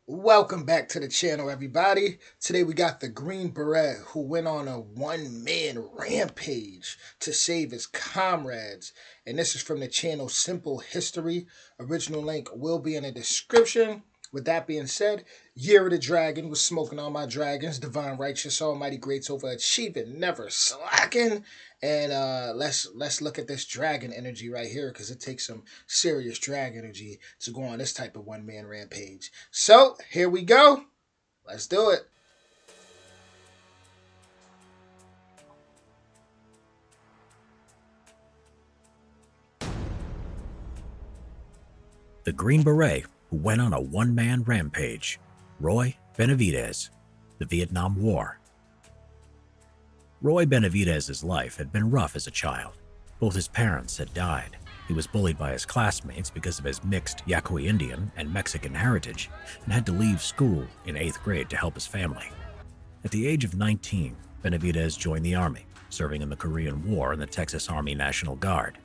Welcome back to the channel, everybody. Today we got the Green Beret who went on a one-man rampage to save his comrades. And this is from the channel Simple History. Original link will be in the description. With that being said, Year of the Dragon was smoking all my dragons. Divine Righteous Almighty Greats Overachieving, never slacking. And let's look at this dragon energy right here, because it takes some serious drag energy to go on this type of one-man rampage. So here we go. Let's do it. The Green Beret who went on a one-man rampage, Roy Benavidez, the Vietnam War. Roy Benavidez's life had been rough as a child. Both his parents had died. He was bullied by his classmates because of his mixed Yaqui Indian and Mexican heritage and had to leave school in 8th grade to help his family. At the age of 19, Benavidez joined the Army, serving in the Korean War in the Texas Army National Guard.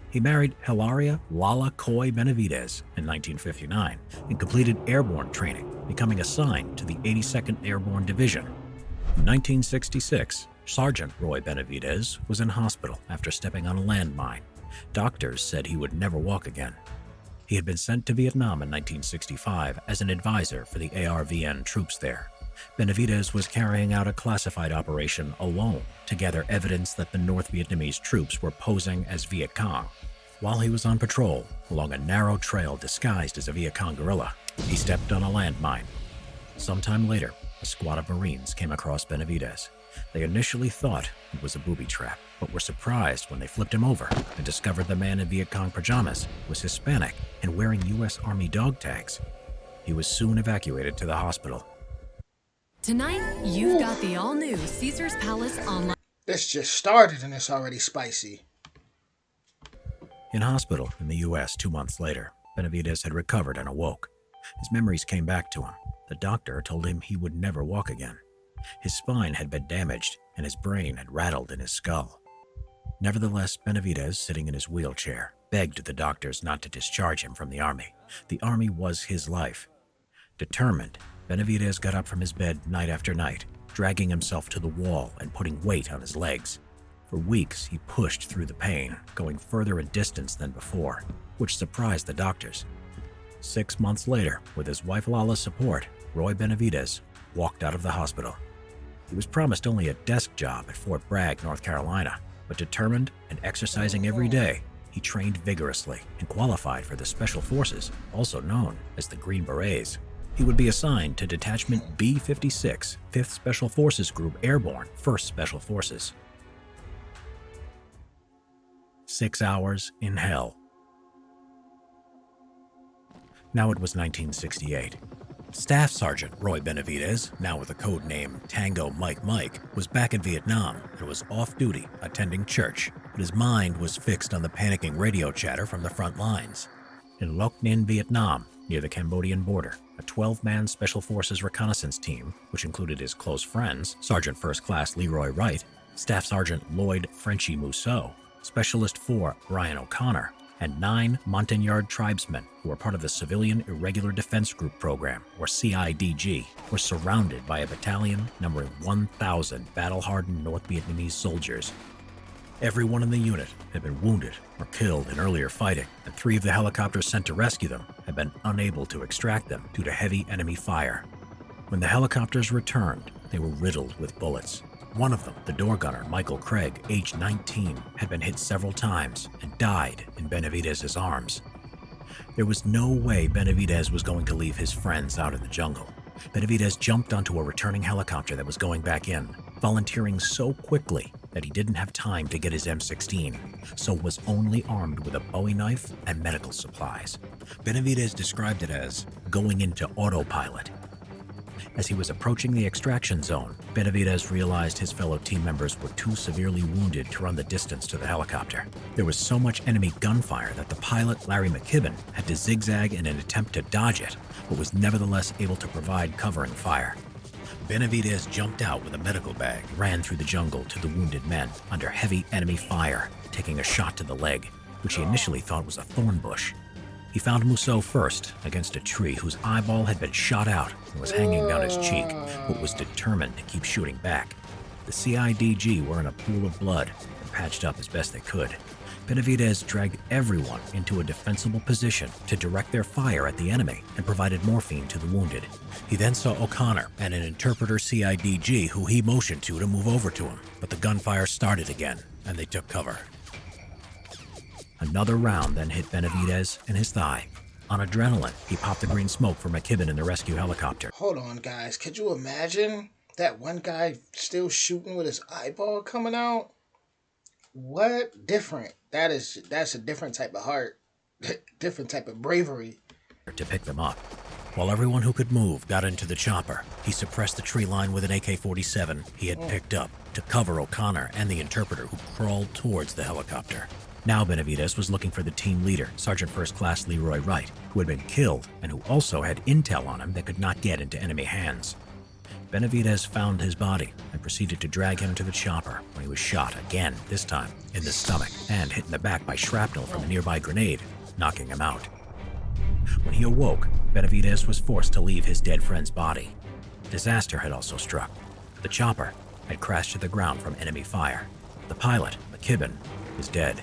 He married Hilaria Lala Coy Benavidez in 1959 and completed airborne training, becoming assigned to the 82nd Airborne Division. In 1966, Sergeant Roy Benavidez was in hospital after stepping on a landmine. Doctors said he would never walk again. He had been sent to Vietnam in 1965 as an advisor for the ARVN troops there. Benavidez was carrying out a classified operation alone to gather evidence that the North Vietnamese troops were posing as Viet Cong. While he was on patrol along a narrow trail disguised as a Viet Cong guerrilla, he stepped on a landmine. Sometime later, a squad of Marines came across Benavidez. They initially thought it was a booby trap, but were surprised when they flipped him over and discovered the man in Viet Cong pajamas was Hispanic and wearing U.S. Army dog tags. He was soon evacuated to the hospital. Tonight, you've got the all-new Caesar's Palace online. This just started and it's already spicy. In hospital in the U.S. 2 months later, Benavidez had recovered and awoke. His memories came back to him. The doctor told him he would never walk again. His spine had been damaged and his brain had rattled in his skull. Nevertheless, Benavidez, sitting in his wheelchair, begged the doctors not to discharge him from the Army. The Army was his life. Determined, Benavidez got up from his bed night after night, dragging himself to the wall and putting weight on his legs. For weeks, he pushed through the pain, going further in distance than before, which surprised the doctors. 6 months later, with his wife Lala's support, Roy Benavidez walked out of the hospital. He was promised only a desk job at Fort Bragg, North Carolina, but determined and exercising every day, he trained vigorously and qualified for the Special Forces, also known as the Green Berets. He would be assigned to Detachment B-56, 5th Special Forces Group Airborne, 1st Special Forces. 6 hours in hell. Now it was 1968. Staff Sergeant Roy Benavidez, now with the code name Tango Mike Mike, was back in Vietnam and was off duty attending church, but his mind was fixed on the panicking radio chatter from the front lines. In Loc Ninh, Vietnam, near the Cambodian border, a 12-man Special Forces reconnaissance team, which included his close friends, Sergeant First Class Leroy Wright, Staff Sergeant Lloyd Frenchie Mousseau, Specialist 4 Brian O'Connor, and 9 Montagnard tribesmen who were part of the Civilian Irregular Defense Group Program, or CIDG, were surrounded by a battalion numbering 1,000 battle-hardened North Vietnamese soldiers. Everyone in the unit had been wounded or killed in earlier fighting, and 3 of the helicopters sent to rescue them had been unable to extract them due to heavy enemy fire. When the helicopters returned, they were riddled with bullets. One of them, the door gunner, Michael Craig, aged 19, had been hit several times and died in Benavidez's arms. There was no way Benavidez was going to leave his friends out in the jungle. Benavidez jumped onto a returning helicopter that was going back in, volunteering so quickly that he didn't have time to get his M16, so was only armed with a Bowie knife and medical supplies. Benavidez described it as going into autopilot. As he was approaching the extraction zone, Benavidez realized his fellow team members were too severely wounded to run the distance to the helicopter. There was so much enemy gunfire that the pilot, Larry McKibben, had to zigzag in an attempt to dodge it, but was nevertheless able to provide covering fire. Benavidez jumped out with a medical bag, ran through the jungle to the wounded men under heavy enemy fire, taking a shot to the leg, which he initially thought was a thorn bush. He found Musso first against a tree whose eyeball had been shot out and was hanging down his cheek, but was determined to keep shooting back. The CIDG were in a pool of blood and patched up as best they could. Benavidez dragged everyone into a defensible position to direct their fire at the enemy and provided morphine to the wounded. He then saw O'Connor and an interpreter CIDG who he motioned to move over to him, but the gunfire started again and they took cover. Another round then hit Benavidez in his thigh. On adrenaline, he popped the green smoke for McKibben in the rescue helicopter. Hold on, guys. Could you imagine that one guy still shooting with his eyeball coming out? What? Different. That's a different type of heart. Different type of bravery. To pick them up. While everyone who could move got into the chopper, he suppressed the tree line with an AK-47 he had picked up to cover O'Connor and the interpreter who crawled towards the helicopter. Now Benavidez was looking for the team leader, Sergeant First Class Leroy Wright, who had been killed and who also had intel on him that could not get into enemy hands. Benavidez found his body and proceeded to drag him to the chopper when he was shot again, this time in the stomach and hit in the back by shrapnel from a nearby grenade, knocking him out. When he awoke, Benavidez was forced to leave his dead friend's body. Disaster had also struck. The chopper had crashed to the ground from enemy fire. The pilot, McKibben, was dead.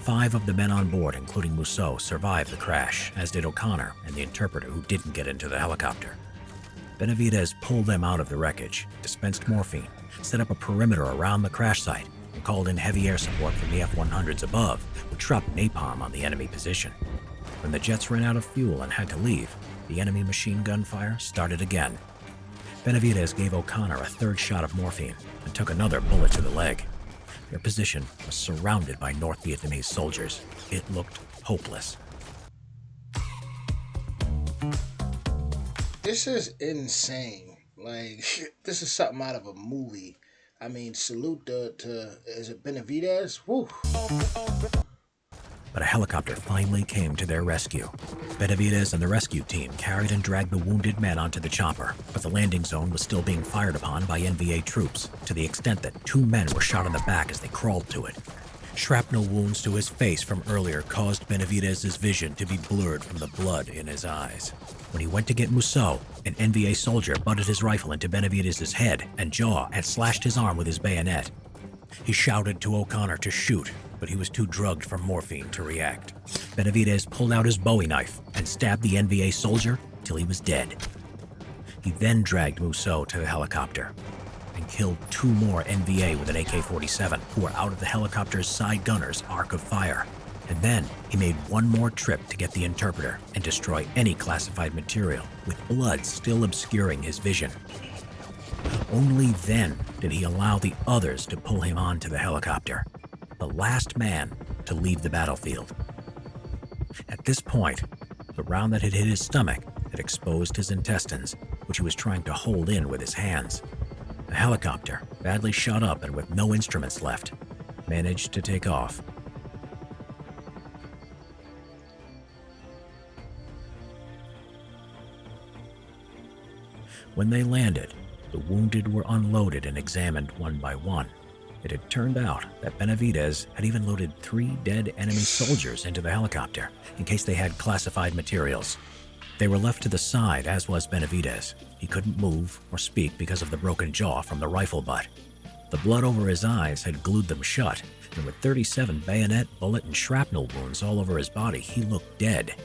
5 of the men on board, including Musso, survived the crash, as did O'Connor and the interpreter who didn't get into the helicopter. Benavidez pulled them out of the wreckage, dispensed morphine, set up a perimeter around the crash site, and called in heavy air support from the F-100s above, which dropped napalm on the enemy position. When the jets ran out of fuel and had to leave, the enemy machine gun fire started again. Benavidez gave O'Connor a 3rd shot of morphine and took another bullet to the leg. Their position was surrounded by North Vietnamese soldiers. It looked hopeless. This is insane. Like, this is something out of a movie. I mean, salute to is it Benavidez? Woo. But a helicopter finally came to their rescue. Benavidez and the rescue team carried and dragged the wounded men onto the chopper, but the landing zone was still being fired upon by NVA troops, to the extent that 2 men were shot in the back as they crawled to it. Shrapnel wounds to his face from earlier caused Benavidez's vision to be blurred from the blood in his eyes. When he went to get Musso, an NVA soldier butted his rifle into Benavidez's head and jaw and slashed his arm with his bayonet. He shouted to O'Connor to shoot, but he was too drugged from morphine to react. Benavidez pulled out his Bowie knife and stabbed the NVA soldier till he was dead. He then dragged Musso to the helicopter and killed 2 more NVA with an AK-47 who were out of the helicopter's side gunner's arc of fire. And then he made one more trip to get the interpreter and destroy any classified material, with blood still obscuring his vision. Only then did he allow the others to pull him onto the helicopter, the last man to leave the battlefield. At this point, the round that had hit his stomach had exposed his intestines, which he was trying to hold in with his hands. The helicopter, badly shot up and with no instruments left, managed to take off. When they landed, the wounded were unloaded and examined one by one. It had turned out that Benavidez had even loaded 3 dead enemy soldiers into the helicopter in case they had classified materials. They were left to the side, as was Benavidez. He couldn't move or speak because of the broken jaw from the rifle butt. The blood over his eyes had glued them shut, and with 37 bayonet, bullet, and shrapnel wounds all over his body, he looked dead.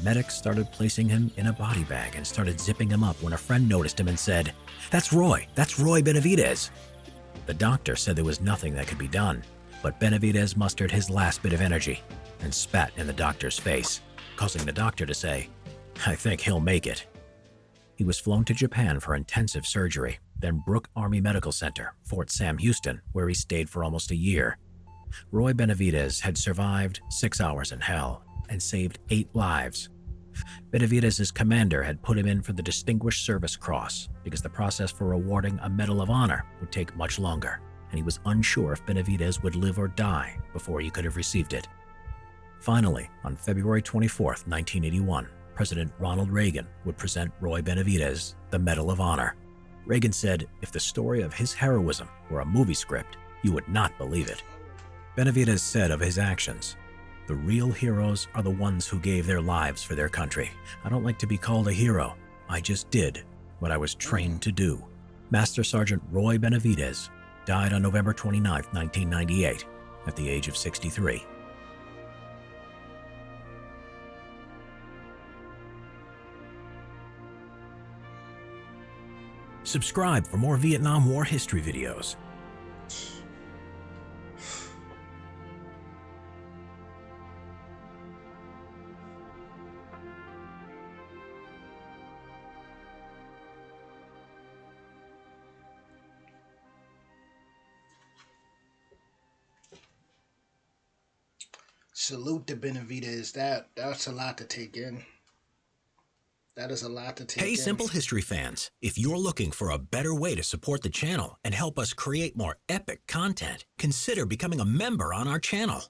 Medics started placing him in a body bag and started zipping him up when a friend noticed him and said, "That's Roy Benavidez." The doctor said there was nothing that could be done, but Benavidez mustered his last bit of energy and spat in the doctor's face, causing the doctor to say, "I think he'll make it." He was flown to Japan for intensive surgery, then Brooke Army Medical Center, Fort Sam Houston, where he stayed for almost a year. Roy Benavidez had survived 6 hours in hell and saved 8 lives. Benavidez's commander had put him in for the Distinguished Service Cross because the process for awarding a Medal of Honor would take much longer, and he was unsure if Benavidez would live or die before he could have received it. Finally, on February 24, 1981, President Ronald Reagan would present Roy Benavidez the Medal of Honor. Reagan said if the story of his heroism were a movie script, you would not believe it. Benavidez said of his actions, The real heroes are the ones who gave their lives for their country. I don't like to be called a hero. I just did what I was trained to do. Master Sergeant Roy Benavidez died on November 29, 1998, at the age of 63. Subscribe for more Vietnam War history videos. Salute to Benavidez. That's a lot to take in. That is a lot to take in. Hey, Simple History fans, if you're looking for a better way to support the channel and help us create more epic content, consider becoming a member on our channel.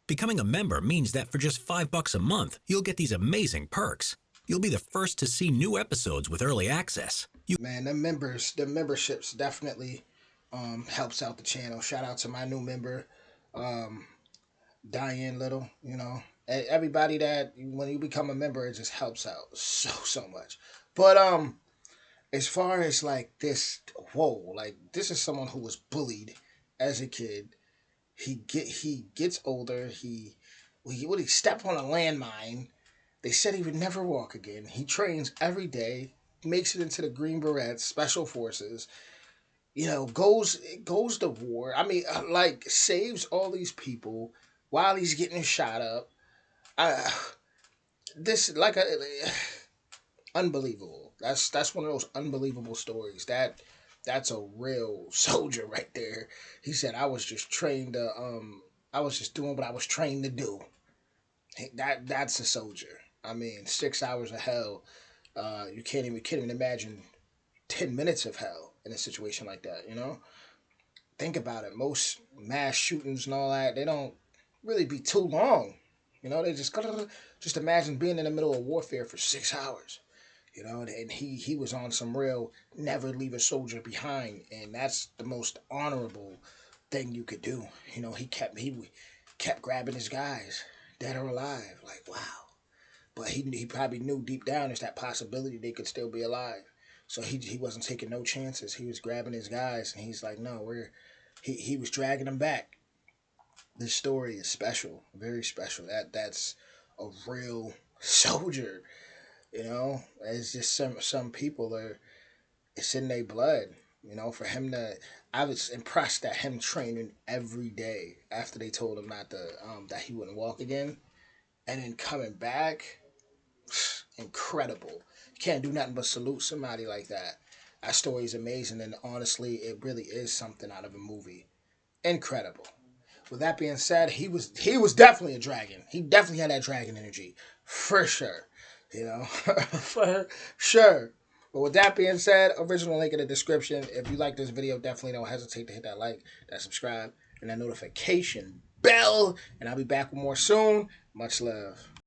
Becoming a member means that for just $5 a month, you'll get these amazing perks. You'll be the first to see new episodes with early access. Man, the memberships definitely helps out the channel. Shout out to my new member, Diane Little. You know, everybody that when you become a member, it just helps out so much. But as far as like this, like this is someone who was bullied as a kid. He gets older. He stepped on a landmine. They said he would never walk again. He trains every day, makes it into the Green Beret, Special Forces. You know, goes to war. I mean, like saves all these people while he's getting shot up. This like a unbelievable. That's one of those unbelievable stories. That's a real soldier right there. He said, "I was just trained to I was just doing what I was trained to do." That's a soldier. I mean, 6 hours of hell. You can't even imagine 10 minutes of hell in a situation like that. You know, think about it. Most mass shootings and all that, they don't really be too long. You know, they just imagine being in the middle of warfare for 6 hours. You know, and he was on some real never leave a soldier behind, and that's the most honorable thing you could do. You know, he kept grabbing his guys, dead or alive. Like, wow. But he probably knew deep down there's that possibility they could still be alive. So he wasn't taking no chances. He was grabbing his guys, and he's like, no, he was dragging them back. This story is special, very special. That's a real soldier. You know, it's just some people it's in their blood. You know, for him to, I was impressed at him training every day after they told him not to, that he wouldn't walk again, and then coming back, incredible. You can't do nothing but salute somebody like that. That story is amazing, and honestly, it really is something out of a movie. Incredible. With that being said, he was definitely a dragon. He definitely had that dragon energy, for sure. You know, for sure. But with that being said, original link in the description. If you like this video, definitely don't hesitate to hit that like, that subscribe, and that notification bell. And I'll be back with more soon. Much love.